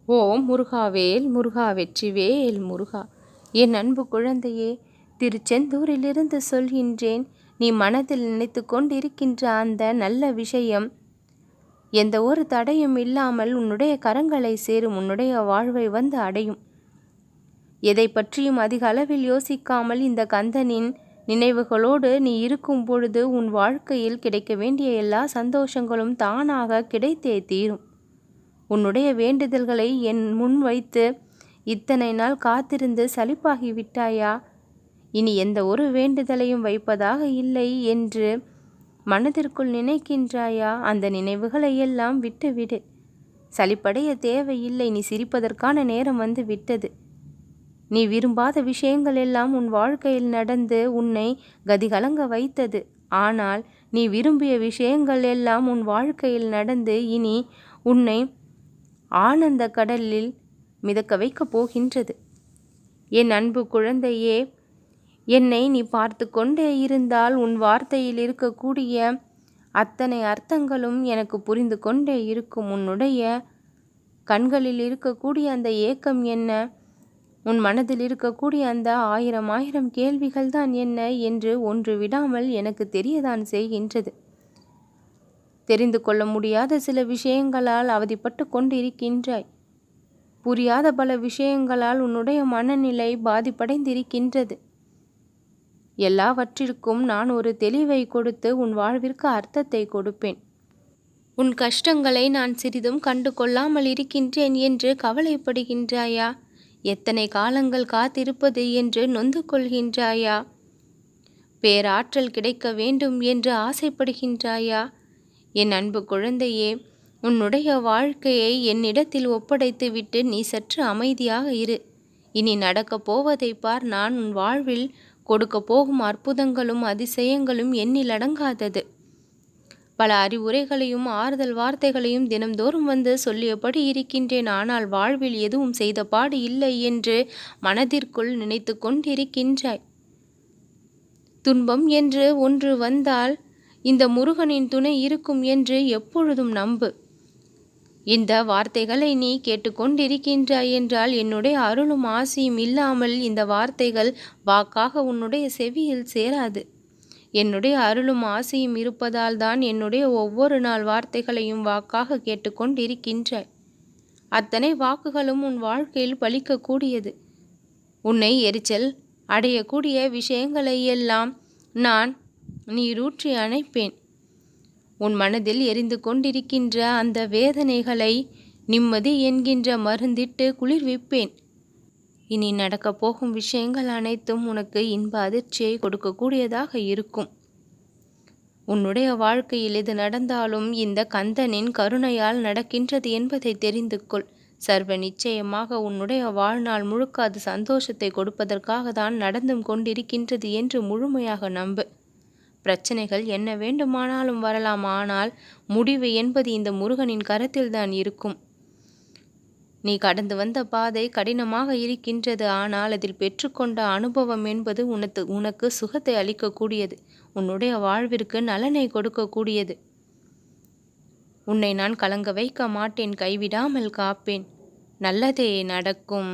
ஓம் முருகாவேல் முருகா வெற்றிவேல் முருகா. என் அன்பு குழந்தையே, திருச்செந்தூரிலிருந்து சொல்கின்றேன். நீ மனதில் நினைத்து கொண்டிருக்கின்ற அந்த நல்ல விஷயம் எந்த ஒரு தடையும் இல்லாமல் உன்னுடைய கரங்களை சேரும், உன்னுடைய வாழ்வை வந்து அடையும். எதை பற்றியும் அதிக அளவில் யோசிக்காமல் இந்த கந்தனின் நினைவுகளோடு நீ இருக்கும் பொழுது உன் வாழ்க்கையில் கிடைக்க வேண்டிய எல்லா சந்தோஷங்களும் தானாக கிடைத்தே தீரும். உன்னுடைய வேண்டுதல்களை என் முன் வைத்து இத்தனை நாள் காத்திருந்து சலிப்பாகி விட்டாயா? இனி எந்த ஒரு வேண்டுதலையும் வைப்பதாக இல்லை என்று மனதிற்குள் நினைக்கின்றாயா? அந்த நினைவுகளை எல்லாம் விட்டுவிடு. சலிப்படைய தேவையில்லை. நீ சிரிப்பதற்கான நேரம் வந்து விட்டது. நீ விரும்பாத விஷயங்கள் எல்லாம் உன் வாழ்க்கையில் நடந்து உன்னை கதிகலங்க வைத்தது. ஆனால் நீ விரும்பிய விஷயங்கள் எல்லாம் உன் வாழ்க்கையில் நடந்து இனி உன்னை ஆனந்த கடலில் மிதக்க வைக்கப் போகின்றது. என் அன்பு குழந்தையே, என்னை நீ பார்த்து கொண்டே இருந்தால் உன் வார்த்தையில் இருக்கக்கூடிய அத்தனை அர்த்தங்களும் எனக்கு புரிந்து கொண்டே இருக்கும். உன்னுடைய கண்களில் இருக்கக்கூடிய அந்த ஏக்கம் என்ன, உன் மனதில் இருக்கக்கூடிய அந்த ஆயிரம் கேள்விகள் தான் என்ன என்று ஒன்று விடாமல் எனக்கு தெரியதான் செய்கின்றது. தெரிந்து கொள்ள முடியாத சில விஷயங்களால் அவதிப்பட்டு கொண்டிருக்கின்றாய். புரியாத பல விஷயங்களால் உன்னுடைய மனநிலை பாதிப்படைந்திருக்கின்றது. எல்லாவற்றிற்கும் நான் ஒரு தெளிவை கொடுத்து உன் வாழ்விற்கு அர்த்தத்தை கொடுப்பேன். உன் கஷ்டங்களை நான் சிறிதும் கண்டு கொள்ளாமல் இருக்கின்றேன் என்று கவலைப்படுகின்றாயா? எத்தனை காலங்கள் காத்திருப்பது என்று நொந்து கொள்கின்றாயா? பேராற்றல் கிடைக்க வேண்டும் என்று ஆசைப்படுகின்றாயா? என் அன்பு குழந்தையே, உன்னுடைய வாழ்க்கையை என்னிடத்தில் ஒப்படைத்து விட்டு நீ சற்று அமைதியாக இரு. இனி நடக்கப் போவதை பார். நான் உன் வாழ்வில் கொடுக்க போகும் அற்புதங்களும் அதிசயங்களும் எண்ணில் அடங்காதது. பல அறிவுரைகளையும் ஆறுதல் வார்த்தைகளையும் தினம்தோறும் வந்து சொல்லியபடி இருக்கின்றேன். ஆனால் வாழ்வில் எதுவும் செய்த பாடு இல்லை என்று மனதிற்குள் நினைத்து கொண்டிருக்கின்றாய். துன்பம் என்று ஒன்று வந்தால் இந்த முருகனின் துணை இருக்கும் என்று எப்பொழுதும் நம்பு. இந்த வார்த்தைகளை நீ கேட்டுக்கொண்டிருக்கின்றாய் என்றால் என்னுடைய அருளும் ஆசியும் இல்லாமல் இந்த வார்த்தைகள் வாக்காக உன்னுடைய செவியில் சேராது. என்னுடைய அருளும் ஆசியும் இருப்பதால் தான் என்னுடைய ஒவ்வொரு நாள் வார்த்தைகளையும் வாக்காக கேட்டுக்கொண்டிருக்கின்றாய். அத்தனை வாக்குகளும் உன் வாழ்க்கையில் பலிக்கக்கூடியது. உன்னை எரிச்சல் அடையக்கூடிய விஷயங்களை எல்லாம் நான் நீரூற்றி அணைப்பேன். உன் மனதில் எரிந்து கொண்டிருக்கின்ற அந்த வேதனைகளை நிம்மதி என்கின்ற மருந்திட்டு குளிர்விப்பேன். இனி நடக்கப் போகும் விஷயங்கள் அனைத்தும் உனக்கு இன்ப அதிர்ச்சியை கொடுக்கக்கூடியதாக இருக்கும். உன்னுடைய வாழ்க்கையில் எது நடந்தாலும் இந்த கந்தனின் கருணையால் நடக்கின்றது என்பதை தெரிந்து கொள். சர்வ நிச்சயமாக உன்னுடைய வாழ்நாள் முழுக்க அது சந்தோஷத்தை கொடுப்பதற்காக தான் நடந்தும் கொண்டிருக்கின்றது என்று முழுமையாக நம்பு. பிரச்சனைகள் என்ன வேண்டுமானாலும் வரலாம், ஆனால் முடிவு என்பது இந்த முருகனின் கரத்தில் தான் இருக்கும். நீ கடந்து வந்த பாதை கடினமாக இருக்கின்றது, ஆனால் அதில் பெற்றுக்கொண்ட அனுபவம் என்பது உனக்கு சுகத்தை அளிக்கக்கூடியது, உன்னுடைய வாழ்விற்கு நலனை கொடுக்கக்கூடியது. உன்னை நான் கலங்க வைக்க மாட்டேன், கைவிடாமல் காப்பேன். நல்லதே நடக்கும்.